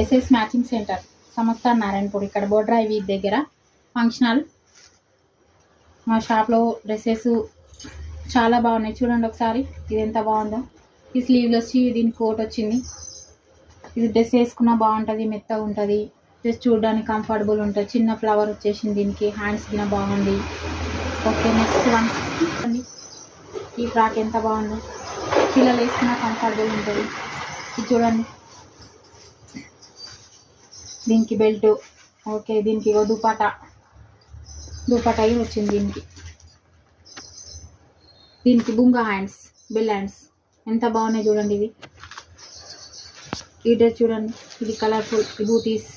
Dresses matching centre సంస్థ నారాయణపూర్. ఇక్కడ బోడ్రాయి వీధి దగ్గర ఫంక్షనల్. మా షాప్లో డ్రెస్సెస్ చాలా బాగున్నాయి. చూడండి ఒకసారి ఇది ఎంత బాగుందో. ఈ స్లీవ్లు వచ్చి దీని కోట్ వచ్చింది. ఇది డ్రెస్ వేసుకున్నా బాగుంటుంది, మెత్తగా ఉంటుంది, డ్రెస్ చూడడానికి కంఫర్టబుల్ ఉంటుంది. చిన్న ఫ్లవర్ వచ్చేసింది దీనికి, హ్యాండ్స్ కింద బాగుంది. Okay, next one. ఈ ఫ్రాక్ ఎంత బాగుందో, పిల్లలు వేసుకున్నా కంఫర్టబుల్ ఉంటుంది. ఇది చూడండి, దీనికి బెల్ట్. ఓకే, దీనికి దుపట్టా వచ్చింది. దీనికి బుంగా హ్యాండ్స్, బెల్ హ్యాండ్స్ ఎంత బాగున్నాయి చూడండి. ఇవి ఈ డ్రెస్ చూడండి, ఇది కలర్ఫుల్. బూటీస్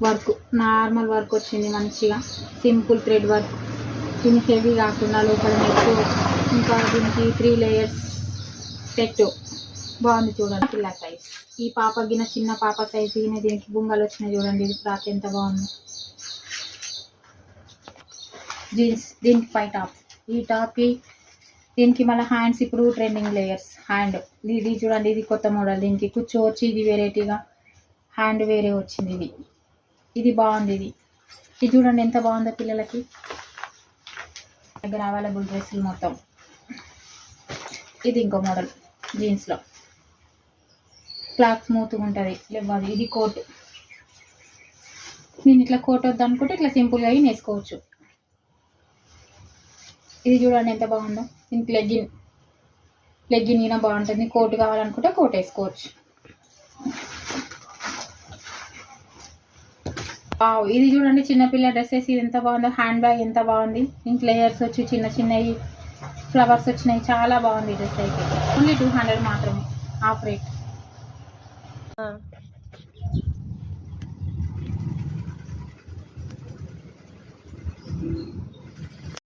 వర్క్, నార్మల్ వర్క్ వచ్చింది, మంచిగా సింపుల్ థ్రెడ్ వర్క్. దీనికి హెవీ కాకుండా లోపల నెక్, ఇంకా దీనికి 3 లేయర్స్ సెట్ బాగుంది చూడండి. పిల్ల సైజ్, ఈ పాప గిన చిన్న పాప సైజ్ గిన దీనికి బుంగాలు వచ్చినాయి చూడండి. ఇది ఫ్రాక్ ఎంత బాగుంది. జీన్స్, దీనికి పై టాప్. ఈ టాప్కి దీనికి మళ్ళీ హ్యాండ్స్ ఇప్పుడు ట్రెండింగ్ లేయర్స్ హ్యాండ్. ఇది చూడండి, ఇది కొత్త మోడల్. దీనికి కుచ్చు వచ్చి ఇది వెరైటీగా హ్యాండ్ వేరే వచ్చింది. ఇది బాగుంది. ఇది చూడండి ఎంత బాగుందో పిల్లలకి. దగ్గర అవైలబుల్ డ్రెస్సులు మొత్తం. ఇది ఇంకో మోడల్ జీన్స్లో, క్లాత్ స్మూత్గా ఉంటుంది, లేవాలి. ఇది కోట్. నేను ఇట్లా కోట్ వద్దు అనుకుంటే ఇట్లా సింపుల్గా వేసుకోవచ్చు. ఇది చూడండి ఎంత బాగుందో. దీనికి లెగ్గిన్ అయినా బాగుంటుంది. కోట్ కావాలనుకుంటే కోట్ వేసుకోవచ్చు. ఇది చూడండి చిన్నపిల్ల డ్రెస్సెస్. ఇది ఎంత బాగుందో. హ్యాండ్ బ్యాగ్ ఎంత బాగుంది. దీనికి లేయర్స్ వచ్చి చిన్న చిన్నవి ఫ్లవర్స్ వచ్చినాయి. చాలా బాగుంది డ్రెస్ అయితే. ఓన్లీ 200 మాత్రమే, ఆఫ్ రేట్.